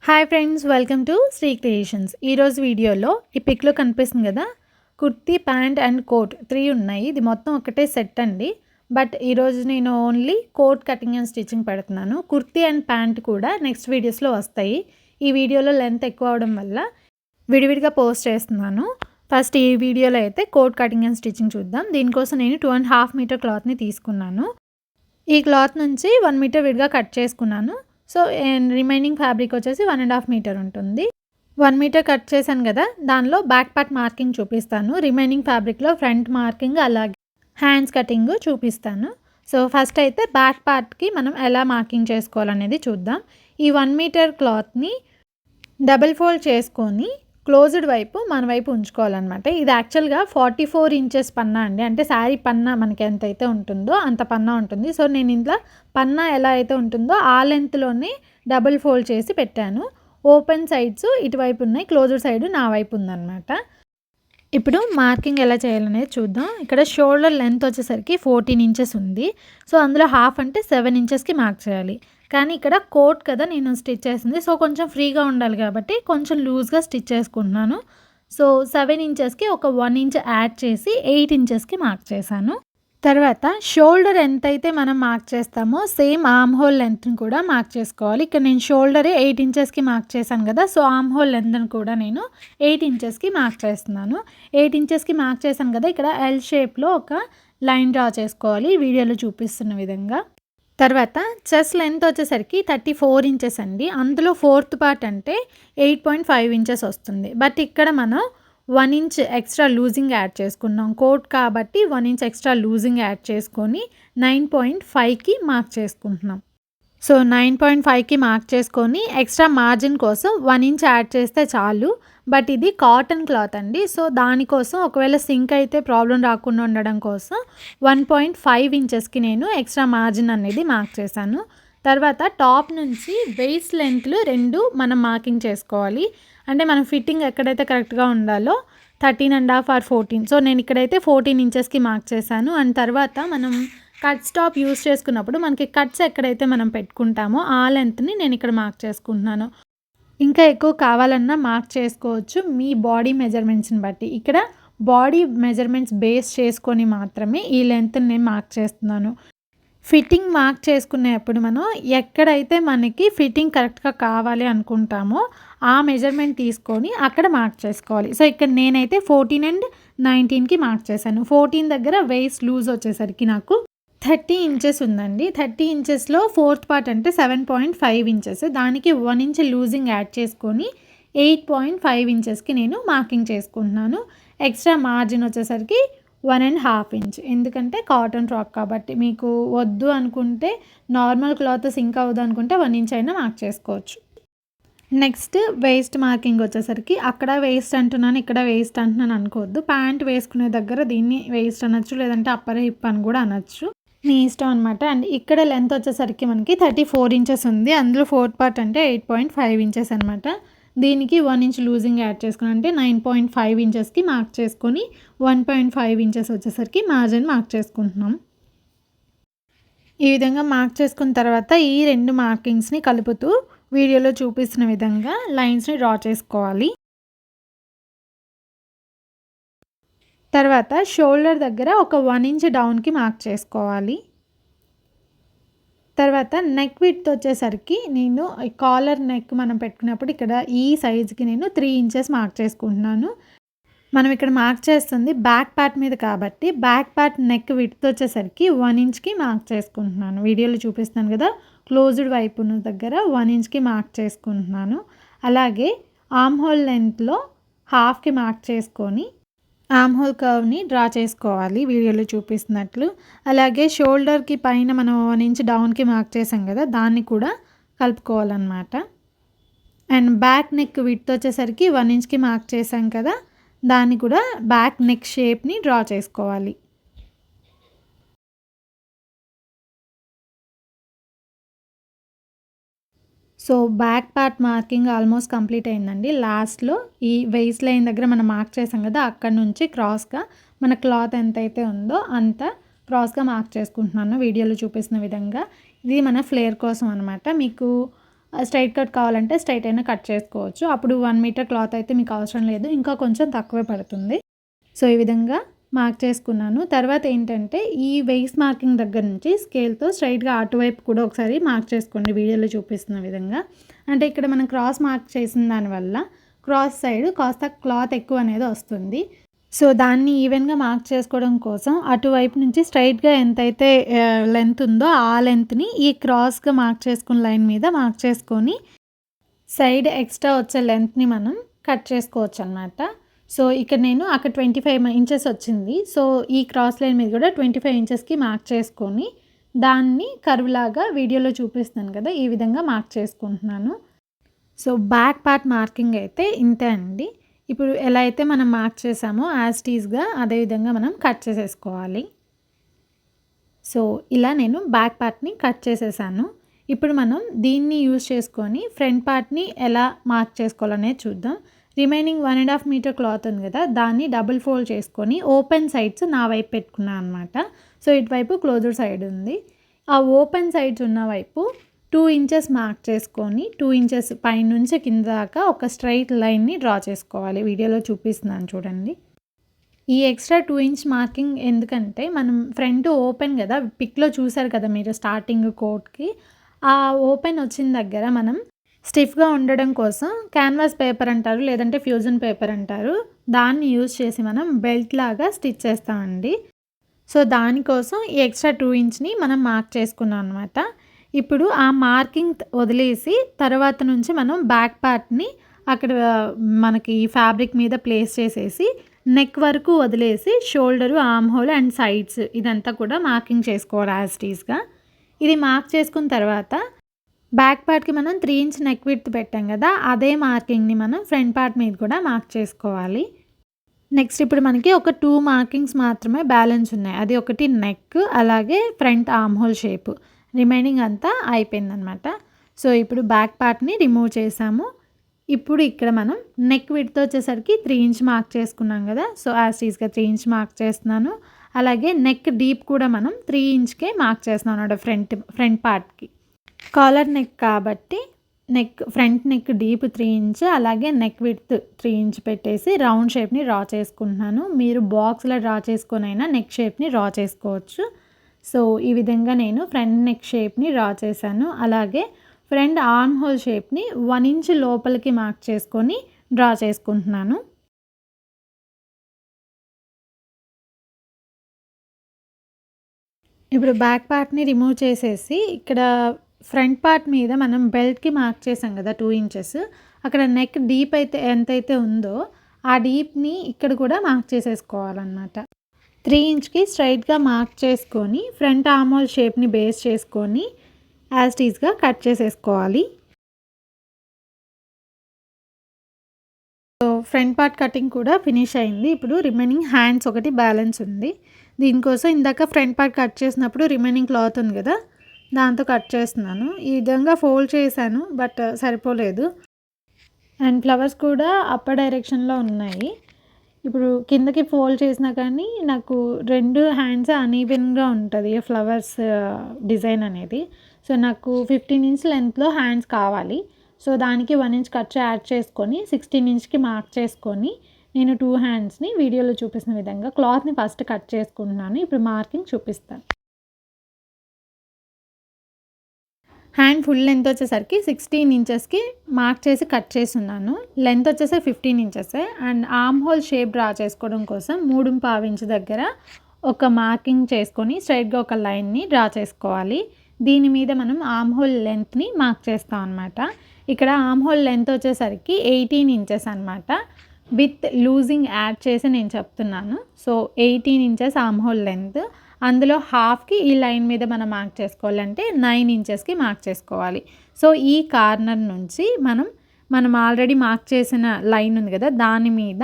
Hi friends, welcome to Sri creations. ఈరోజు వీడియోలో ఈ పిక్లో కనిపిస్తుంది కదా, కుర్తీ, ప్యాంట్ అండ్ కోట్ 3 ఉన్నాయి. ఇది మొత్తం ఒకటే సెట్ అండి. బట్ ఈరోజు నేను only coat cutting and stitching పెడుతున్నాను. కుర్తీ అండ్ ప్యాంట్ కూడా నెక్స్ట్ వీడియోస్లో వస్తాయి. ఈ వీడియోలో లెంత్ ఎక్కువ అవడం వల్ల విడివిడిగా పోస్ట్ చేస్తున్నాను. ఫస్ట్ ఈ వీడియోలో అయితే కోట్ కటింగ్ అండ్ స్టిచ్చింగ్ చూద్దాం. దీనికోసం నేను 2.5 మీటర్ క్లాత్ని తీసుకున్నాను. ఈ క్లాత్ నుంచి 1 మీటర్ విడిగా కట్ చేసుకున్నాను. సో రిమైనింగ్ ఫ్యాబ్రిక్ వచ్చేసి 1.5 మీటర్ ఉంటుంది. 1 మీటర్ కట్ చేశాను కదా, దానిలో బ్యాక్ పార్ట్ మార్కింగ్ చూపిస్తాను. రిమైనింగ్ ఫ్యాబ్రిక్లో ఫ్రంట్ మార్కింగ్ అలాగే హ్యాండ్స్ కటింగ్ చూపిస్తాను. సో ఫస్ట్ అయితే బ్యాక్ పార్ట్కి మనం ఎలా మార్కింగ్ చేసుకోవాలనేది చూద్దాం. ఈ 1 మీటర్ క్లాత్ని డబుల్ ఫోల్డ్ చేసుకొని క్లోజ్డ్ వైపు మన వైపు ఉంచుకోవాలన్నమాట. ఇది యాక్చువల్గా 44 ఇంచెస్ పన్నా అండి. అంటే శారీ పన్నా మనకి ఎంతైతే ఉంటుందో అంత పన్నా ఉంటుంది. సో నేను ఇంట్లో పన్నా ఎలా అయితే ఉంటుందో ఆ లెంత్లోనే డబుల్ ఫోల్డ్ చేసి పెట్టాను. ఓపెన్ సైడ్స్ ఇటువైపు ఉన్నాయి, క్లోజ్డ్ సైడ్ నా వైపు ఉందన్నమాట. ఇప్పుడు మార్కింగ్ ఎలా చేయాలనేది చూద్దాం. ఇక్కడ షోల్డర్ లెంత్ వచ్చేసరికి 14 ఇంచెస్ ఉంది. సో అందులో హాఫ్ అంటే 7 ఇంచెస్కి మార్క్ చేయాలి. కానీ ఇక్కడ కోట్ కదా నేను స్టిచ్ చేసింది, సో కొంచెం ఫ్రీగా ఉండాలి కాబట్టి కొంచెం లూజ్గా స్టిచ్ చేసుకుంటున్నాను. సో 7 ఇంచెస్కి ఒక 1 ఇంచ్ యాడ్ చేసి 8 ఇంచెస్కి మార్క్ చేశాను. తర్వాత షోల్డర్ ఎంతైతే మనం మార్క్ చేస్తామో సేమ్ ఆర్మ్ హోల్ లెంత్ని కూడా మార్క్ చేసుకోవాలి. ఇక్కడ నేను షోల్డరే 8 ఇంచెస్కి మార్క్ చేశాను కదా, సో ఆర్మ్ హోల్ లెంత్ని కూడా నేను 8 ఇంచెస్కి మార్క్ చేస్తున్నాను. 8 ఇంచెస్కి మార్క్ చేశాను కదా, ఇక్కడ ఎల్ షేప్లో ఒక లైన్ డ్రా చేసుకోవాలి వీడియోలో చూపిస్తున్న విధంగా. తర్వాత చెస్ట్ లెంత్ వచ్చేసరికి 34 ఇంచెస్ అండి. అందులో 4th పార్ట్ అంటే 8.5 ఇంచెస్ వస్తుంది. బట్ ఇక్కడ మనం 1 ఇంచ్ ఎక్స్ట్రా లూజింగ్ యాడ్ చేసుకున్నాం. కోట్ కాబట్టి 1 ఇంచ్ ఎక్స్ట్రా లూజింగ్ యాడ్ చేసుకొని 9.5కి మార్క్ చేసుకుంటున్నాం. సో 9.5కి మార్క్ చేసుకొని ఎక్స్ట్రా మార్జిన్ కోసం 1 ఇంచ్ యాడ్ చేస్తే చాలు. బట్ ఇది కాటన్ క్లాత్ అండి. సో దానికోసం ఒకవేళ సింక్ అయితే ప్రాబ్లం రాకుండా ఉండడం కోసం 1.5 ఇంచెస్కి నేను ఎక్స్ట్రా మార్జిన్ అనేది మార్క్ చేశాను. తర్వాత టాప్ నుంచి వేస్ట్ లెంత్లు 2 మనం మార్కింగ్ చేసుకోవాలి. అంటే మనం ఫిట్టింగ్ ఎక్కడైతే కరెక్ట్గా ఉండాలో 13.5 ఆర్ 14. సో నేను ఇక్కడైతే 14 ఇంచెస్కి మార్క్ చేశాను. అండ్ తర్వాత మనం కట్ స్టాప్ యూస్ చేసుకున్నప్పుడు మనకి కట్స్ ఎక్కడైతే మనం పెట్టుకుంటామో ఆ లెంత్ని నేను ఇక్కడ మార్క్ చేసుకుంటున్నాను. ఇంకా ఎక్కువ కావాలన్నా మార్క్ చేసుకోవచ్చు మీ బాడీ మెజర్మెంట్స్ని బట్టి. ఇక్కడ బాడీ మెజర్మెంట్స్ బేస్ చేసుకొని మాత్రమే ఈ లెంత్ని నేను మార్క్ చేస్తున్నాను. ఫిట్టింగ్ మార్క్ చేసుకునేప్పుడు మనం ఎక్కడైతే మనకి ఫిట్టింగ్ కరెక్ట్గా కావాలి అనుకుంటామో ఆ మెజర్మెంట్ తీసుకొని అక్కడ మార్క్ చేసుకోవాలి. సో ఇక్కడ నేనైతే 14 అండ్ 19కి మార్క్ చేశాను. 14 దగ్గర వేస్ట్ లూజ్ వచ్చేసరికి నాకు 30 ఇంచెస్ ఉందండి. 30 ఇంచెస్లో 4th పార్ట్ అంటే 7.5 ఇంచెస్. దానికి 1 ఇంచ్ లూజింగ్ యాడ్ చేసుకొని 8.5 ఇంచెస్కి నేను మార్కింగ్ చేసుకుంటున్నాను. ఎక్స్ట్రా మార్జిన్ వచ్చేసరికి 1.5 ఇంచ్. ఎందుకంటే కాటన్ ఫ్రాక్ కాబట్టి. మీకు వద్దు అనుకుంటే నార్మల్ క్లాత్ సింక్ అవ్వదు అనుకుంటే 1 ఇంచ్ అయినా మార్క్ చేసుకోవచ్చు. నెక్స్ట్ వేస్ట్ మార్కింగ్ వచ్చేసరికి అక్కడ వేస్ట్ అంటున్నాను, ఇక్కడ వేస్ట్ అంటున్నాను అనుకోవద్దు. ప్యాంట్ వేసుకునే దగ్గర దీన్ని వేస్ట్ అనొచ్చు, లేదంటే అప్పర్ హిప్ అని కూడా అనొచ్చు, నీ ఇష్టం అనమాట. అండ్ ఇక్కడ లెంత్ వచ్చేసరికి మనకి 34 ఇంచెస్ ఉంది. అందులో 4th పార్ట్ అంటే 8.5 ఇంచెస్ అనమాట. దీనికి 1 ఇంచ్ లూజింగ్ యాడ్ చేసుకుని అంటే 9.5 ఇంచెస్కి మార్క్ చేసుకొని 1.5 ఇంచెస్ వచ్చేసరికి మార్జిన్ మార్క్ చేసుకుంటున్నాం. ఈ విధంగా మార్క్ చేసుకున్న తర్వాత ఈ 2 మార్కింగ్స్ని కలుపుతూ వీడియోలో చూపిస్తున్న విధంగా లైన్స్ని డ్రా చేసుకోవాలి. తర్వాత షోల్డర్ దగ్గర ఒక 1 ఇంచ్ డౌన్కి మార్క్ చేసుకోవాలి. తర్వాత నెక్ విడ్త్ వచ్చేసరికి నేను కాలర్ నెక్ మనం పెట్టుకున్నప్పుడు ఇక్కడ ఈ సైజ్కి నేను 3 ఇంచెస్ మార్క్ చేసుకుంటున్నాను. మనం ఇక్కడ మార్క్ చేస్తుంది బ్యాక్ పార్ట్ మీద కాబట్టి బ్యాక్ పార్ట్ నెక్ విడ్త్ వచ్చేసరికి 1 ఇంచ్కి మార్క్ చేసుకుంటున్నాను. వీడియోలో చూపిస్తున్నాను కదా, క్లోజ్డ్ వైపు దగ్గర 1 ఇంచ్కి మార్క్ చేసుకుంటున్నాను. అలాగే ఆర్మ్ హోల్ లెంత్లో హాఫ్కి మార్క్ చేసుకొని ఆర్మ్ హోల్ కర్వ్ని డ్రా చేసుకోవాలి వీడియోలో చూపిస్తున్నట్లు. అలాగే షోల్డర్కి పైన మనం 1 ఇంచ్ డౌన్కి మార్క్ చేసాం కదా, దాన్ని కూడా కలుపుకోవాలన్నమాట. అండ్ బ్యాక్ నెక్ విడ్త్ వచ్చేసరికి 1 ఇంచ్కి మార్క్ చేసాం కదా, దాన్ని కూడా బ్యాక్ నెక్ షేప్ని డ్రా చేసుకోవాలి. So back part marking almost complete అయిందండి. లాస్ట్లో ఈ వేస్ట్ లైన్ దగ్గర మనం మార్క్ చేసాం కదా, అక్కడ నుంచి క్రాస్గా మన క్లాత్ ఎంతైతే ఉందో అంత క్రాస్గా మార్క్ చేసుకుంటున్నాను వీడియోలో చూపిస్తున్న విధంగా. ఇది మన ఫ్లేర్ కోసం అనమాట. మీకు స్ట్రైట్ కట్ కావాలంటే స్ట్రైట్ అయినా కట్ చేసుకోవచ్చు. అప్పుడు 1 మీటర్ క్లాత్ అయితే మీకు అవసరం లేదు, ఇంకా కొంచెం తక్కువే పడుతుంది. సో ఈ విధంగా మార్క్ చేసుకున్నాను. తర్వాత ఏంటంటే ఈ వెయిస్ట్ మార్కింగ్ దగ్గర నుంచి స్కేల్తో స్ట్రైట్గా అటువైపు కూడా ఒకసారి మార్క్ చేసుకోండి, వీడియోలో చూపిస్తున్న విధంగా. అంటే ఇక్కడ మనం క్రాస్ మార్క్ చేసిన దానివల్ల క్రాస్ సైడ్ కాస్త క్లాత్ ఎక్కువ అనేది వస్తుంది. సో దాన్ని ఈవెన్గా మార్క్ చేసుకోవడం కోసం అటువైపు నుంచి స్ట్రైట్గా ఎంతైతే లెంత్ ఉందో ఆ లెంత్ని ఈ క్రాస్గా మార్క్ చేసుకున్న లైన్ మీద మార్క్ చేసుకొని సైడ్ ఎక్స్ట్రా వచ్చే లెంత్ని మనం కట్ చేసుకోవచ్చు అన్నమాట. సో ఇక్కడ నేను అక్కడ 25 ఇంచెస్ వచ్చింది. సో ఈ క్రాస్ లైన్ మీద కూడా 25 ఇంచెస్కి మార్క్ చేసుకొని దాన్ని కర్వ్ లాగా వీడియోలో చూపిస్తున్నాను కదా, ఈ విధంగా మార్క్ చేసుకుంటున్నాను. సో బ్యాక్ పార్ట్ మార్కింగ్ అయితే ఇంతే అండి. ఇప్పుడు ఎలా అయితే మనం మార్క్ చేసామో యాజ్ టీజ్గా అదేవిధంగా మనం కట్ చేసేసుకోవాలి. సో ఇలా నేను బ్యాక్ పార్ట్ని కట్ చేసేసాను. ఇప్పుడు మనం దీన్ని యూజ్ చేసుకొని ఫ్రంట్ పార్ట్ని ఎలా మార్క్ చేసుకోవాలనేది చూద్దాం. రిమైనింగ్ 1.5 మీటర్ క్లాత్ ఉంది కదా, దాన్ని డబుల్ ఫోల్డ్ చేసుకొని ఓపెన్ సైడ్స్ నా వైపు పెట్టుకున్నాను అనమాట. సో ఇటువైపు క్లోజర్ సైడ్ ఉంది. ఆ ఓపెన్ సైడ్స్ ఉన్న వైపు 2 ఇంచెస్ మార్క్ చేసుకొని 2 ఇంచెస్ పైనుంచి కింద దాకా ఒక స్ట్రైట్ లైన్ని డ్రా చేసుకోవాలి. వీడియోలో చూపిస్తున్నాను చూడండి. ఈ ఎక్స్ట్రా 2 ఇంచ్ మార్కింగ్ ఎందుకంటే మనం ఫ్రంట్ ఓపెన్ కదా, పిక్లో చూసారు కదా మీరు స్టార్టింగ్ కోట్కి, ఆ ఓపెన్ వచ్చిన దగ్గర మనం స్టిఫ్గా ఉండడం కోసం క్యాన్వాస్ పేపర్ అంటారు, లేదంటే ఫ్యూజన్ పేపర్ అంటారు, దాన్ని యూజ్ చేసి మనం బెల్ట్ లాగా స్టిచ్ చేస్తామండి. సో దానికోసం ఈ ఎక్స్ట్రా 2 ఇంచ్ని మనం మార్క్ చేసుకున్నాం అనమాట. ఇప్పుడు ఆ మార్కింగ్ వదిలేసి తర్వాత నుంచి మనం బ్యాక్ పార్ట్ని అక్కడ మనకి ఫ్యాబ్రిక్ మీద ప్లేస్ చేసేసి నెక్ వరకు వదిలేసి shoulder, arm whole and sides ఇదంతా కూడా మార్కింగ్ చేసుకోవాలి యాజ్ టీజ్గా. ఇది మార్క్ చేసుకున్న తర్వాత బ్యాక్ పార్ట్కి మనం 3 ఇంచ్ నెక్ విడ్త్ పెట్టాం కదా, అదే మార్కింగ్ని మనం ఫ్రంట్ పార్ట్ మీద కూడా మార్క్ చేసుకోవాలి. నెక్స్ట్ ఇప్పుడు మనకి ఒక 2 మార్కింగ్స్ మాత్రమే బ్యాలెన్స్ ఉన్నాయి. అది ఒకటి నెక్, అలాగే front arm hole shape. Remaining అంతా అయిపోయిందనమాట. సో ఇప్పుడు బ్యాక్ పార్ట్ని రిమూవ్ చేసాము. ఇప్పుడు ఇక్కడ మనం నెక్ విడ్త్ వచ్చేసరికి 3 ఇంచ్ మార్క్ చేసుకున్నాం కదా, సో యాజ్ టీజ్గా 3 ఇంచ్ మార్క్ చేస్తున్నాను. అలాగే నెక్ డీప్ కూడా మనం 3 ఇంచ్కే మార్క్ చేస్తున్నాం అన్నమాట ఫ్రంట్ పార్ట్కి. కాలర్ నెక్ కాబట్టి ఫ్రంట్ నెక్ డీప్ 3 ఇంచ్, అలాగే నెక్ విడ్త్ 3 ఇంచ్ పెట్టేసి రౌండ్ షేప్ని డ్రా చేసుకుంటున్నాను. మీరు బాక్స్లో డ్రా చేసుకొనైనా నెక్ షేప్ని డ్రా చేసుకోవచ్చు. సో ఈ విధంగా నేను ఫ్రంట్ నెక్ షేప్ని డ్రా చేశాను. అలాగే ఫ్రంట్ ఆర్మ్ హోల్ షేప్ని 1 ఇంచ్ లోపలికి మార్క్ చేసుకొని డ్రా చేసుకుంటున్నాను. ఇప్పుడు బ్యాక్ పార్ట్ని రిమూవ్ చేసేసి ఇక్కడ ఫ్రంట్ పార్ట్ మీద మనం బెల్ట్కి మార్క్ చేసాం కదా 2 ఇంచెస్, అక్కడ నెక్ డీప్ అయితే ఎంతైతే ఉందో ఆ డీప్ని ఇక్కడ కూడా మార్క్ చేసేసుకోవాలన్నమాట. 3 ఇంచ్కి స్ట్రైట్గా మార్క్ చేసుకొని ఫ్రంట్ ఆర్మ్ హోల్ షేప్ని బేస్ చేసుకొని యాజ్ టీజ్గా కట్ చేసేసుకోవాలి. సో ఫ్రంట్ పార్ట్ కటింగ్ కూడా ఫినిష్ అయింది. ఇప్పుడు రిమైనింగ్ హ్యాండ్స్ ఒకటి బ్యాలెన్స్ ఉంది. దీనికోసం ఇందాక ఫ్రంట్ పార్ట్ కట్ చేసినప్పుడు రిమైనింగ్ క్లాత్ ఉంది కదా, దాంతో కట్ చేస్తున్నాను. ఈ విధంగా ఫోల్డ్ చేశాను, బట్ సరిపోలేదు. అండ్ ఫ్లవర్స్ కూడా అప్పర్ డైరెక్షన్లో ఉన్నాయి. ఇప్పుడు కిందకి ఫోల్డ్ చేసినా కానీ నాకు 2 హ్యాండ్స్ అన్ఈవెన్గా ఉంటుంది ఫ్లవర్స్ డిజైన్ అనేది. సో నాకు 15 ఇంచ్ లెంత్లో హ్యాండ్స్ కావాలి. సో దానికి 1 ఇంచ్ ఖర్చు యాడ్ చేసుకొని 16 ఇంచ్కి మార్క్ చేసుకొని నేను 2 హ్యాండ్స్ని వీడియోలో చూపిస్తున్న విధంగా క్లాత్ని ఫస్ట్ కట్ చేసుకుంటున్నాను. ఇప్పుడు మార్కింగ్ చూపిస్తాను. హ్యాండ్ ఫుల్ లెంత్ వచ్చేసరికి 16 ఇంచెస్కి మార్క్ చేసి కట్ చేస్తున్నాను. లెంత్ వచ్చేసి 15 ఇంచెసే. And arm hole shape draw చేసుకోవడం కోసం 3.5 ఇంచ్ దగ్గర ఒక మార్కింగ్ చేసుకొని స్ట్రైట్గా ఒక లైన్ని డ్రా చేసుకోవాలి. దీని మీద మనం ఆర్మ్ హోల్ లెంత్ని మార్క్ చేస్తాం అనమాట. ఇక్కడ ఆర్మ్ హోల్ లెంత్ వచ్చేసరికి 18 ఇంచెస్ అనమాట. విత్ లూజింగ్ యాడ్ చేసి నేను చెప్తున్నాను. So 18 inches arm whole length, అందులో హాఫ్కి ఈ లైన్ మీద మనం మార్క్ చేసుకోవాలంటే 9 ఇంచెస్కి మార్క్ చేసుకోవాలి. సో ఈ కార్నర్ నుంచి మనం ఆల్రెడీ మార్క్ చేసిన లైన్ ఉంది కదా, దాని మీద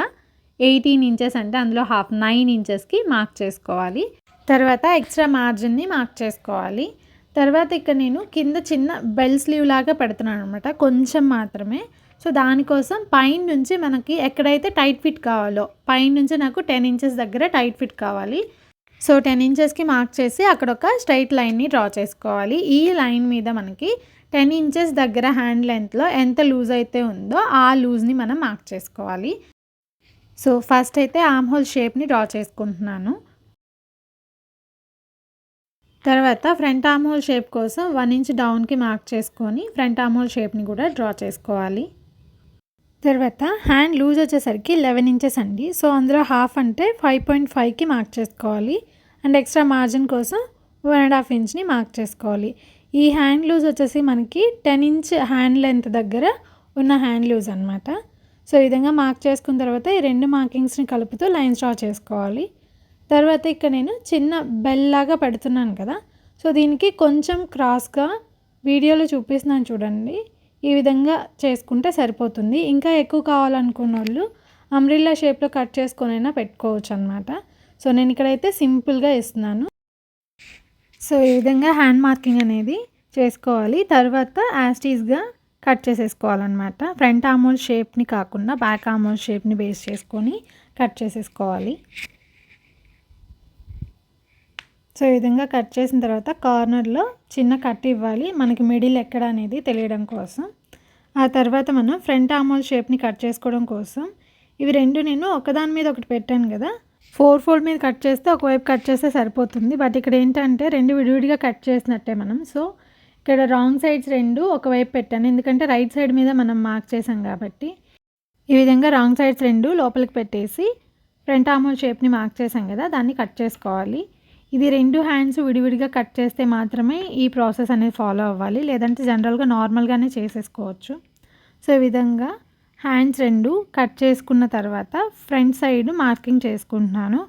18 ఇంచెస్ అంటే అందులో హాఫ్ 9 ఇంచెస్కి మార్క్ చేసుకోవాలి. తర్వాత ఎక్స్ట్రా మార్జిన్ని మార్క్ చేసుకోవాలి. తర్వాత ఇక్కడ నేను కింద చిన్న బెల్ స్లీవ్ లాగా పెడుతున్నాను అనమాట, కొంచెం మాత్రమే. సో దానికోసం పైన నుంచి మనకి ఎక్కడైతే టైట్ ఫిట్ కావాలో పైన నుంచి నాకు 10 ఇంచెస్ దగ్గర టైట్ ఫిట్ కావాలి. సో 10 ఇంచెస్కి మార్క్ చేసి అక్కడ ఒక స్ట్రైట్ లైన్ని డ్రా చేసుకోవాలి. ఈ లైన్ మీద మనకి 10 ఇంచెస్ దగ్గర హ్యాండ్ లెంత్లో ఎంత లూజ్ అయితే ఉందో ఆ లూజ్ని మనం మార్క్ చేసుకోవాలి. సో ఫస్ట్ అయితే ఆర్మ్ హోల్ షేప్ని డ్రా చేసుకుంటున్నాను. తర్వాత ఫ్రంట్ ఆర్మ్ హోల్ షేప్ కోసం 1 ఇంచ్ డౌన్కి మార్క్ చేసుకొని ఫ్రంట్ ఆర్మ్ హోల్ షేప్ని కూడా డ్రా చేసుకోవాలి. తర్వాత హ్యాండ్ లూజ్ వచ్చేసరికి 11 ఇంచెస్ అండి. సో అందులో హాఫ్ అంటే 5.5కి మార్క్ చేసుకోవాలి. అండ్ ఎక్స్ట్రా మార్జిన్ కోసం 1.5 ఇంచ్ని మార్క్ చేసుకోవాలి. ఈ హ్యాండ్ లూజ్ వచ్చేసి మనకి 10 ఇంచ్ హ్యాండ్ లెంత్ దగ్గర ఉన్న హ్యాండ్ లూజ్ అనమాట. సో ఈ విధంగా మార్క్ చేసుకున్న తర్వాత ఈ రెండు మార్కింగ్స్ని కలుపుతూ లైన్స్ డ్రా చేసుకోవాలి. తర్వాత ఇక్కడ నేను చిన్న బెల్ లాగా పెడుతున్నాను కదా, సో దీనికి కొంచెం క్రాస్గా వీడియోలో చూపిస్తున్నాను చూడండి, ఈ విధంగా చేసుకుంటే సరిపోతుంది. ఇంకా ఎక్కువ కావాలనుకున్న వాళ్ళు అంబ్రిల్లా షేప్లో కట్ చేసుకొనైనా పెట్టుకోవచ్చు అనమాట. సో నేను ఇక్కడైతే సింపుల్గా ఇస్తున్నాను. సో ఈ విధంగా హ్యాండ్ మార్కింగ్ అనేది చేసుకోవాలి. తర్వాత యాస్టీస్గా కట్ చేసేసుకోవాలన్నమాట. ఫ్రంట్ ఆర్మ్ హోల్ షేప్ని కాకుండా బ్యాక్ ఆర్మ్ హోల్ షేప్ని బేస్ చేసుకొని కట్ చేసేసుకోవాలి. సో ఈ విధంగా కట్ చేసిన తర్వాత కార్నర్లో చిన్న కట్ ఇవ్వాలి, మనకి మిడిల్ ఎక్కడ అనేది తెలియడం కోసం. ఆ తర్వాత మనం ఫ్రంట్ ఆర్మ్ హోల్ షేప్ని కట్ చేసుకోవడం కోసం ఇవి రెండు నేను ఒకదాని మీద ఒకటి పెట్టాను కదా, 4 ఫోల్డ్ మీద కట్ చేస్తే ఒకవైపు కట్ చేస్తే సరిపోతుంది. బట్ ఇక్కడ ఏంటంటే రెండు విడివిడిగా కట్ చేసినట్టే మనం. సో ఇక్కడ రాంగ్ సైడ్స్ రెండు ఒకవైపు పెట్టాను, ఎందుకంటే రైట్ సైడ్ మీద మనం మార్క్ చేసాం కాబట్టి. ఈ విధంగా రాంగ్ సైడ్స్ రెండు లోపలికి పెట్టేసి ఫ్రంట్ ఆర్మ్ హోల్ షేప్ని మార్క్ చేసాం కదా, దాన్ని కట్ చేసుకోవాలి. ఇది రెండు హ్యాండ్స్ విడివిడిగా కట్ చేస్తే మాత్రమే ఈ ప్రాసెస్ అనేది ఫాలో అవ్వాలి, లేదంటే జనరల్గా నార్మల్గానే చేసేసుకోవచ్చు. సో ఈ విధంగా హ్యాండ్స్ రెండు కట్ చేసుకున్న తర్వాత ఫ్రంట్ సైడ్ మార్కింగ్ చేసుకుంటున్నాను.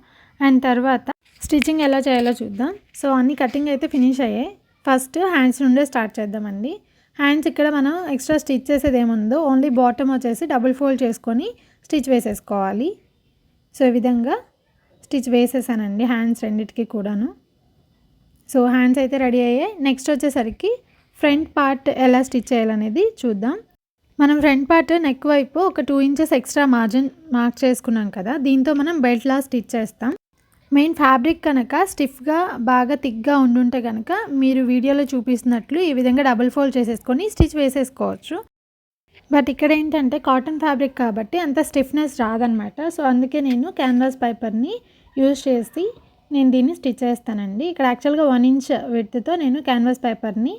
అండ్ తర్వాత స్టిచ్చింగ్ ఎలా చేయాలో చూద్దాం. సో అన్ని కటింగ్ అయితే ఫినిష్ అయ్యాయి. ఫస్ట్ హ్యాండ్స్ నుండే స్టార్ట్ చేద్దామండి. హ్యాండ్స్ ఇక్కడ మనం ఎక్స్ట్రా స్టిచ్ చేసేది ఏముందో ఓన్లీ బాటమ్ వచ్చేసి డబుల్ ఫోల్డ్ చేసుకొని స్టిచ్ వేసేసుకోవాలి. సో ఈ విధంగా స్టిచ్ వేసేసానండి హ్యాండ్స్ రెండిటికి కూడాను. సో హ్యాండ్స్ అయితే రెడీ అయ్యాయి. నెక్స్ట్ వచ్చేసరికి ఫ్రంట్ పార్ట్ ఎలా స్టిచ్ చేయాలనేది చూద్దాం. మనం ఫ్రంట్ పార్ట్ నెక్ వైపు ఒక 2 ఇంచెస్ ఎక్స్ట్రా మార్జిన్ మార్క్ చేసుకున్నాం కదా, దీంతో మనం బెల్ట్లా స్టిచ్ చేస్తాం. మెయిన్ ఫ్యాబ్రిక్ కనుక స్టిఫ్గా బాగా థిక్గా ఉండుంటే కనుక మీరు వీడియోలో చూపిస్తున్నట్లు ఈ విధంగా డబుల్ ఫోల్డ్ చేసేసుకొని స్టిచ్ వేసేసుకోవచ్చు. బట్ ఇక్కడ ఏంటంటే కాటన్ ఫ్యాబ్రిక్ కాబట్టి అంత స్టిఫ్నెస్ రాదనమాట. సో అందుకే నేను క్యాన్వాస్ పేపర్ని యూజ్ చేసి నేను దీన్ని స్టిచ్ చేస్తానండి. ఇక్కడ యాక్చువల్గా 1 ఇంచ్ విడ్త్తో నేను క్యాన్వాస్ పేపర్ని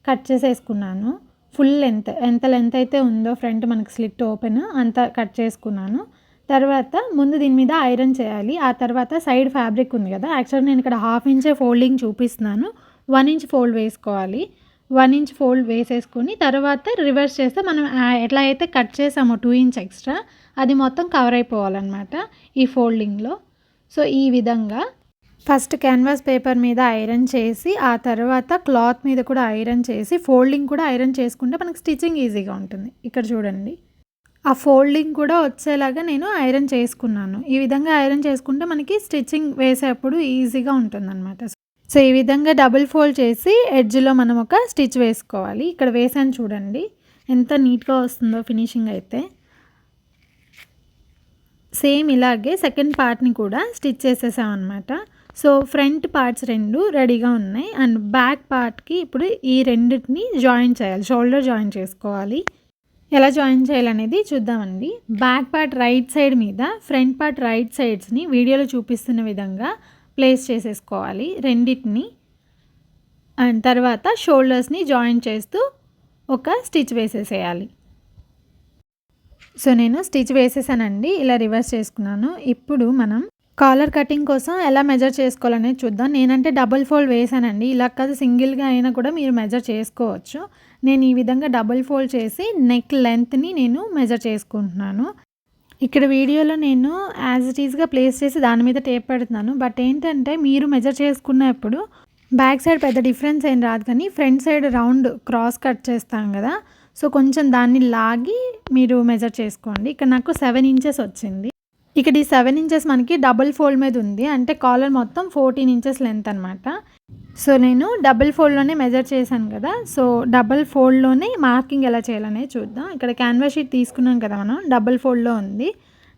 కట్ చేసేసుకున్నాను. ఫుల్ లెంత్ ఎంత లెంత్ అయితే ఉందో ఫ్రంట్ మనకి స్లిట్ ఓపెన్ అంత కట్ చేసుకున్నాను. తర్వాత ముందు దీని మీద ఐరన్ చేయాలి. ఆ తర్వాత సైడ్ ఫ్యాబ్రిక్ ఉంది కదా, యాక్చువల్గా నేను ఇక్కడ 1/2 ఇంచే ఫోల్డింగ్ చూపిస్తున్నాను. 1 ఇంచ్ ఫోల్డ్ వేసుకోవాలి. 1 ఇంచ్ ఫోల్డ్ వేసేసుకొని తర్వాత రివర్స్ చేస్తే మనం ఎట్లా అయితే కట్ చేసామో 2 ఇంచ్ ఎక్స్ట్రా అది మొత్తం కవర్ అయిపోవాలన్నమాట ఈ ఫోల్డింగ్లో. సో ఈ విధంగా ఫస్ట్ క్యాన్వాస్ పేపర్ మీద ఐరన్ చేసి ఆ తర్వాత క్లాత్ మీద కూడా ఐరన్ చేసి ఫోల్డింగ్ కూడా ఐరన్ చేసుకుంటే మనకు స్టిచ్చింగ్ ఈజీగా ఉంటుంది. ఇక్కడ చూడండి, ఆ ఫోల్డింగ్ కూడా వచ్చేలాగా నేను ఐరన్ చేసుకున్నాను. ఈ విధంగా ఐరన్ చేసుకుంటే మనకి స్టిచ్చింగ్ వేసేటప్పుడు ఈజీగా ఉంటుందన్నమాట. సో ఈ విధంగా డబుల్ ఫోల్డ్ చేసి ఎడ్జ్లో మనం ఒక స్టిచ్ వేసుకోవాలి. ఇక్కడ వేసాను చూడండి ఎంత నీట్గా వస్తుందో ఫినిషింగ్ అయితే. సేమ్ ఇలాగే సెకండ్ పార్ట్ని కూడా స్టిచ్ చేసేసాం అనమాట. సో ఫ్రంట్ పార్ట్స్ రెండు రెడీగా ఉన్నాయి. అండ్ బ్యాక్ పార్ట్కి ఇప్పుడు ఈ రెండింటిని జాయిన్ చేయాలి, షోల్డర్ జాయిన్ చేసుకోవాలి. ఎలా జాయిన్ చేయాలనేది చూద్దామండి. బ్యాక్ పార్ట్ రైట్ సైడ్ మీద ఫ్రంట్ పార్ట్ రైట్ సైడ్స్ని వీడియోలో చూపిస్తున్న విధంగా ప్లేస్ చేసేసుకోవాలి రెండింటిని. అండ్ తర్వాత షోల్డర్స్ని జాయిన్ చేస్తూ ఒక స్టిచ్ వేసేసేయాలి. సో నేను స్టిచ్ వేసేసానండి, ఇలా రివర్స్ చేసుకున్నాను. ఇప్పుడు మనం కాలర్ కటింగ్ కోసం ఎలా మెజర్ చేసుకోవాలనేది చూద్దాం. నేనంటే డబుల్ ఫోల్డ్ వేసానండి, ఇలా కాదు సింగిల్గా అయినా కూడా మీరు మెజర్ చేసుకోవచ్చు. నేను ఈ విధంగా డబుల్ ఫోల్డ్ చేసి నెక్ లెంత్ని నేను మెజర్ చేసుకుంటున్నాను. ఇక్కడ వీడియోలో నేను యాజ్ ఇట్ ఈస్గా ప్లేస్ చేసి దాని మీద టేప్ పెడుతున్నాను. బట్ ఏంటంటే మీరు మెజర్ చేసుకున్నప్పుడు బ్యాక్ సైడ్ పెద్ద డిఫరెన్స్ ఏం రాదు, కానీ front side round cross cut చేస్తాం కదా, సో కొంచెం దాన్ని లాగి మీరు మెజర్ చేసుకోండి. ఇక్కడ నాకు 7 ఇంచెస్ వచ్చింది. ఇక్కడ ఈ 7 ఇంచెస్ మనకి డబుల్ ఫోల్డ్ మీద ఉంది, అంటే కాలర్ మొత్తం 14 ఇంచెస్ లెంత్ అనమాట. సో నేను డబుల్ ఫోల్డ్లోనే మెజర్ చేశాను కదా, సో డబుల్ ఫోల్డ్లోనే మార్కింగ్ ఎలా చేయాలనేది చూద్దాం. ఇక్కడ క్యాన్వాస్ షీట్ తీసుకున్నాం కదా మనం, డబుల్ ఫోల్డ్లో ఉంది.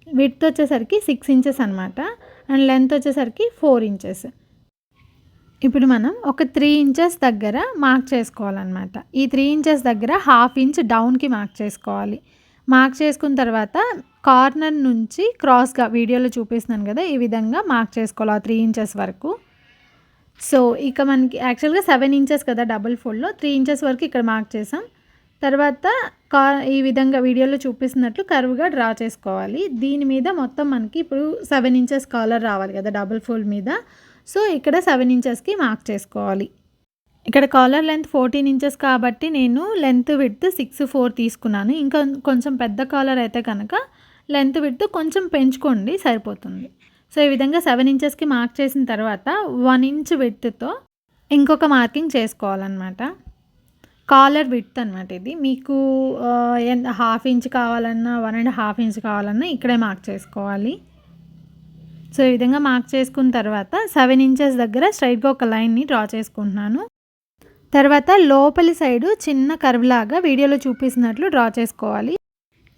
విడ్త్ వచ్చేసరికి 6 ఇంచెస్ అనమాట, అండ్ లెంత్ వచ్చేసరికి 4 ఇంచెస్. ఇప్పుడు మనం ఒక 3 ఇంచెస్ దగ్గర మార్క్ చేసుకోవాలన్నమాట. ఈ 3 ఇంచెస్ దగ్గర హాఫ్ ఇంచ్ డౌన్‌కి మార్క్ చేసుకోవాలి. మార్క్ చేసుకున్న తర్వాత కార్నర్ నుంచి క్రాస్‌గా వీడియోలో చూపిస్తున్నాను కదా! ఈ విధంగా మార్క్ చేసుకోవాలి ఆ 3 ఇంచెస్ వరకు. సో, ఇక మనకి యాక్చువల్‌గా 7 ఇంచెస్ కదా డబుల్ ఫోల్డ్‌లో 3 ఇంచెస్ వరకు ఇక్కడ మార్క్ చేసాం. తర్వాత కా ఈ విధంగా వీడియోలో చూపిస్తున్నట్లు కర్వ్‌గా డ్రా చేసుకోవాలి. దీని మీద మొత్తం మనకి ఇప్పుడు 7 ఇంచెస్ కాలర్ రావాలి కదా డబుల్ ఫోల్డ్ మీద. సో, ఇక్కడ 7 ఇంచెస్‌కి మార్క్ చేసుకోవాలి. ఇక్కడ కాలర్ లెంత్ 14 ఇంచెస్ కాబట్టి నేను లెంత్ విడ్త్ 6'4" తీసుకున్నాను. ఇంకా కొంచెం పెద్ద కాలర్ అయితే కనుక లెంత్ విడ్త్ కొంచెం పెంచుకోండి సరిపోతుంది. సో, ఈ విధంగా 7 ఇంచెస్‌కి మార్క్ చేసిన తర్వాత 1 ఇంచ్ విడ్త్‌తో ఇంకొక మార్కింగ్ చేసుకోవాలన్నమాట. కాలర్ విడ్త్ అనమాట ఇది. మీకు హాఫ్ ఇంచ్ కావాలన్నా 1.5 ఇంచ్ కావాలన్నా ఇక్కడే మార్క్ చేసుకోవాలి. సో, ఈ విధంగా మార్క్ చేసుకున్న తర్వాత 7 ఇంచెస్ దగ్గర స్ట్రైట్‌గా ఒక లైన్‌ని డ్రా చేసుకుంటున్నాను. తర్వాత లోపలి సైడు చిన్న కర్వ్ లాగా వీడియోలో చూపిస్తున్నట్లు డ్రా చేసుకోవాలి.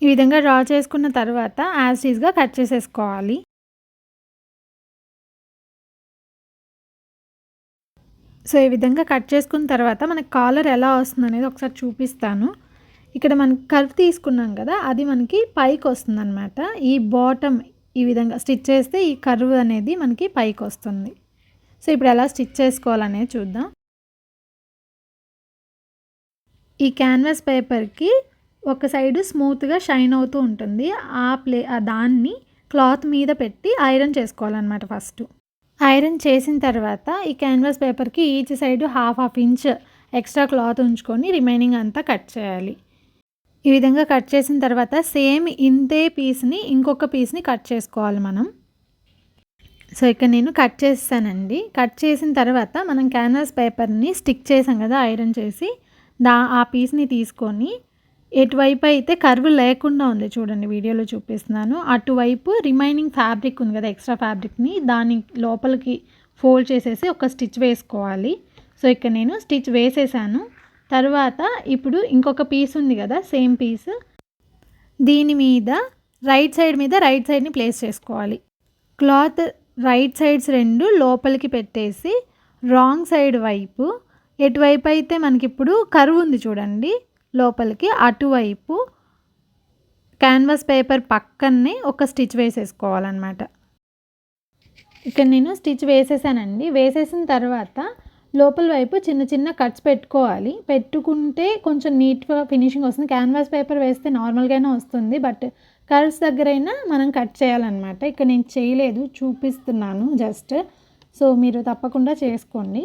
ఈ విధంగా డ్రా చేసుకున్న తర్వాత యాజ్ ఈజ్‌గా కట్ చేసేసుకోవాలి. సో, ఈ విధంగా కట్ చేసుకున్న తర్వాత మనకి కాలర్ ఎలా వస్తుందనేది ఒకసారి చూపిస్తాను. ఇక్కడ మనకి కర్వ్ తీసుకున్నాం కదా! అది మనకి పైకొస్తుందనమాట. ఈ బాటమ్ ఈ విధంగా స్టిచ్ చేస్తే ఈ కర్వ్ అనేది మనకి పైకొస్తుంది. సో, ఇప్పుడు ఎలా స్టిచ్ చేసుకోవాలనేది చూద్దాం. ఈ క్యాన్వాస్ పేపర్‌కి ఒక సైడు స్మూత్‌గా షైన్ అవుతూ ఉంటుంది. దాన్ని క్లాత్ మీద పెట్టి ఐరన్ చేసుకోవాలన్నమాట ఫస్టు. ఐరన్ చేసిన తర్వాత ఈ క్యాన్వాస్ పేపర్‌కి each side half inch extra cloth ఉంచుకొని రిమైనింగ్ అంతా కట్ చేయాలి. ఈ విధంగా కట్ చేసిన తర్వాత సేమ్ ఇంతే పీస్‌ని ఇంకొక పీస్‌ని కట్ చేసుకోవాలి మనం. సో, ఇక్కడ నేను కట్ చేసేసానండి. కట్ చేసిన తర్వాత మనం క్యాన్వాస్ పేపర్‌ని స్టిక్ చేసాం కదా ఐరన్ చేసి ఆ పీస్‌ని తీసుకొని ఎటువైపు అయితే కర్వ్ లేకుండా ఉంది చూడండి వీడియోలో చూపిస్తున్నాను. అటువైపు రిమైనింగ్ ఫ్యాబ్రిక్ ఉంది కదా ఎక్స్ట్రా ఫ్యాబ్రిక్‌ని దాని లోపలికి ఫోల్డ్ చేసేసి ఒక స్టిచ్ వేసుకోవాలి. సో, ఇక్కడ నేను స్టిచ్ వేసేసాను. తర్వాత ఇప్పుడు ఇంకొక పీస్ ఉంది కదా సేమ్ పీస్ దీని మీద రైట్ సైడ్‌ని ప్లేస్ చేసుకోవాలి. క్లాత్ రైట్ సైడ్స్ 2 లోపలికి పెట్టేసి రాంగ్ సైడ్ వైపు ఎటువైపు అయితే మనకిప్పుడు కర్వ్ ఉంది చూడండి లోపలికి అటువైపు క్యాన్వాస్ పేపర్ పక్కనే ఒక స్టిచ్ వేసేసుకోవాలన్నమాట. ఇక్కడ నేను స్టిచ్ వేసేసానండి. వేసేసిన తర్వాత లోపల వైపు చిన్న చిన్న కట్స్ పెట్టుకోవాలి. పెట్టుకుంటే కొంచెం నీట్‌గా ఫినిషింగ్ వస్తుంది. క్యాన్వాస్ పేపర్ వేస్తే నార్మల్‌గానే వస్తుంది. బట్ కర్వ్స్ దగ్గరైనా మనం కట్ చేయాలన్నమాట. ఇక్కడ నేను చేయలేదు చూపిస్తున్నాను జస్ట్. సో, మీరు తప్పకుండా చేసుకోండి.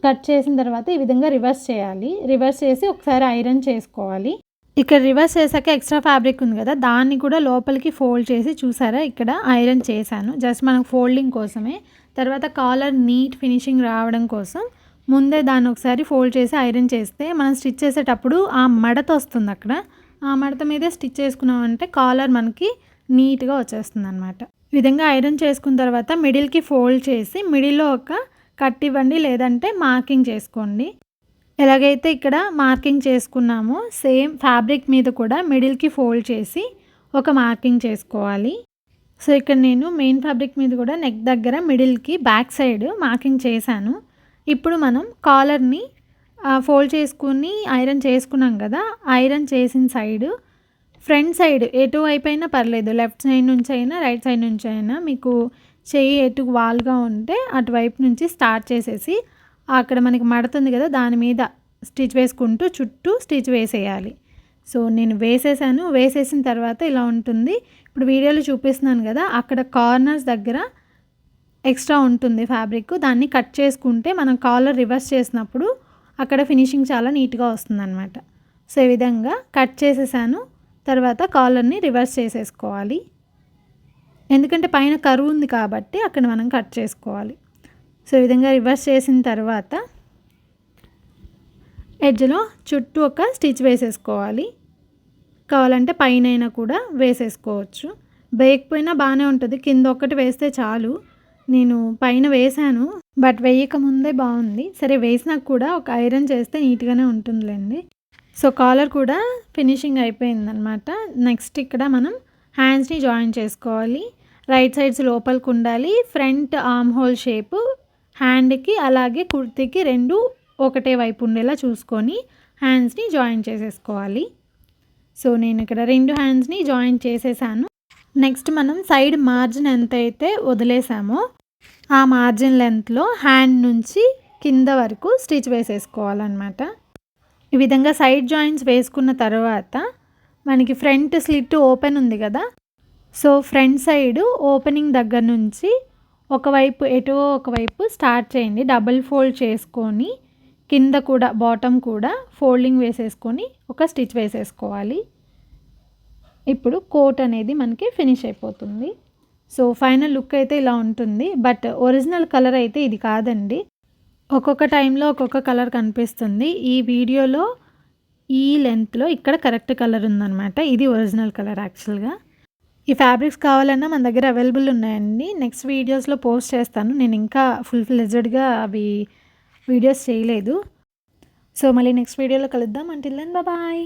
కట్ చేసిన తర్వాత ఈ విధంగా రివర్స్ చేయాలి. రివర్స్ చేసి ఒకసారి ఐరన్ చేసుకోవాలి. ఇక్కడ రివర్స్ చేశాక ఎక్స్ట్రా ఫ్యాబ్రిక్ ఉంది కదా దాన్ని కూడా లోపలికి ఫోల్డ్ చేసి చూసారా ఇక్కడ ఐరన్ చేశాను. జస్ట్ మనకు ఫోల్డింగ్ కోసమే. తర్వాత కాలర్ నీట్ ఫినిషింగ్ రావడం కోసం ముందే దాన్ని ఒకసారి ఫోల్డ్ చేసి ఐరన్ చేస్తే మనం స్టిచ్ చేసేటప్పుడు ఆ మడత వస్తుంది అక్కడ. ఆ మడత మీదే స్టిచ్ చేసుకున్నామంటే కాలర్ మనకి నీట్‌గా వచ్చేస్తుంది అనమాట. ఈ విధంగా ఐరన్ చేసుకున్న తర్వాత మిడిల్‌కి ఫోల్డ్ చేసి మిడిల్‌లో ఒక కట్ ఇవ్వండి లేదంటే మార్కింగ్ చేసుకోండి. ఎలాగైతే ఇక్కడ మార్కింగ్ చేసుకున్నామో సేమ్ ఫ్యాబ్రిక్ మీద కూడా మిడిల్‌కి ఫోల్డ్ చేసి ఒక మార్కింగ్ చేసుకోవాలి. సో, ఇక్కడ నేను మెయిన్ ఫ్యాబ్రిక్ మీద కూడా నెక్ దగ్గర మిడిల్‌కి బ్యాక్ సైడ్ మార్కింగ్ చేశాను. ఇప్పుడు మనం కాలర్‌ని ఫోల్డ్ చేసుకుని ఐరన్ చేసుకున్నాం కదా ఐరన్ చేసిన సైడు ఫ్రంట్ సైడ్ ఎటువైపు అయినా పర్లేదు. లెఫ్ట్ సైడ్ నుంచి అయినా రైట్ సైడ్ నుంచి అయినా మీకు చెయ్యి ఎటు వాల్గా ఉంటే అటువైపు నుంచి స్టార్ట్ చేసేసి అక్కడ మనకి మడుతుంది కదా దాని మీద స్టిచ్ వేసుకుంటూ చుట్టూ స్టిచ్ వేసేయాలి. సో, నేను వేసేసాను. వేసేసిన తర్వాత ఇలా ఉంటుంది. ఇప్పుడు వీడియోలో చూపిస్తున్నాను కదా అక్కడ కార్నర్స్ దగ్గర ఎక్స్ట్రా ఉంటుంది ఫ్యాబ్రిక్. దాన్ని కట్ చేసుకుంటే మనం కాలర్ రివర్స్ చేసినప్పుడు అక్కడ ఫినిషింగ్ చాలా నీట్‌గా వస్తుందన్నమాట. సో, ఈ విధంగా కట్ చేసేసాను. తర్వాత కాలర్‌ని రివర్స్ చేసేసుకోవాలి. ఎందుకంటే పైన కర్వ్ ఉంది కాబట్టి అక్కడ మనం కట్ చేసుకోవాలి. సో, ఈ విధంగా రివర్స్ చేసిన తర్వాత ఎడ్జ్‌లో చుట్టూ ఒక స్టిచ్ వేసేసుకోవాలి. కావాలంటే పైనైనా కూడా వేసేసుకోవచ్చు. వేయకపోయినా బాగానే ఉంటుంది. కింద ఒక్కటి వేస్తే చాలు. నేను పైన వేశాను బట్ వేయక ముందే బాగుంది. సరే వేసినాక కూడా ఒక ఐరన్ చేస్తే నీట్‌గానే ఉంటుందిలేండి. సో, కాలర్ కూడా ఫినిషింగ్ అయిపోయిందనమాట. నెక్స్ట్ ఇక్కడ మనం హ్యాండ్స్‌ని జాయిన్ చేసుకోవాలి. రైట్ సైడ్స్ లోపలికి ఉండాలి. ఫ్రంట్ ఆర్మ్ హోల్ షేపు హ్యాండ్కి అలాగే కుర్తీకి రెండు ఒకటే వైపు ఉండేలా చూసుకొని హ్యాండ్స్ని జాయిన్ చేసేసుకోవాలి. సో నేను ఇక్కడ రెండు హ్యాండ్స్ని జాయిన్ చేసేసాను. నెక్స్ట్ మనం సైడ్ మార్జిన్ ఎంతైతే వదిలేసామో ఆ మార్జిన్ లెంత్లో హ్యాండ్ నుంచి కింద వరకు స్టిచ్ వేసేసుకోవాలన్నమాట. ఈ విధంగా సైడ్ జాయింట్స్ వేసుకున్న తర్వాత మనకి ఫ్రంట్ స్లిట్ ఓపెన్ ఉంది కదా, సో ఫ్రంట్ సైడ్ ఓపెనింగ్ దగ్గర నుంచి ఒకవైపు ఎటో ఒకవైపు స్టార్ట్ చేయండి. డబుల్ ఫోల్డ్ చేసుకొని కింద కూడా బాటమ్ కూడా ఫోల్డింగ్ వేసేసుకొని ఒక స్టిచ్ వేసేసుకోవాలి. ఇప్పుడు కోట్ అనేది మనకి ఫినిష్ అయిపోతుంది. సో ఫైనల్ లుక్ అయితే ఇలా ఉంటుంది. బట్ ఒరిజినల్ కలర్ అయితే ఇది కాదండి. ఒక్కొక్క టైంలో ఒక్కొక్క కలర్ కనిపిస్తుంది. ఈ వీడియోలో ఈ లెంత్లో ఇక్కడ కరెక్ట్ కలర్ ఉందన్నమాట. ఇది ఒరిజినల్ కలర్ యాక్చువల్గా. ఈ ఫ్యాబ్రిక్స్ కావాలన్నా మన దగ్గర అవైలబుల్ ఉన్నాయండి. నెక్స్ట్ వీడియోస్లో పోస్ట్ చేస్తాను. నేను ఇంకా ఫుల్ ఫ్లెడ్జ్డ్గా అవి వీడియోస్ చేయలేదు. సో మళ్ళీ నెక్స్ట్ వీడియోలో కలుద్దాం. Until then bye.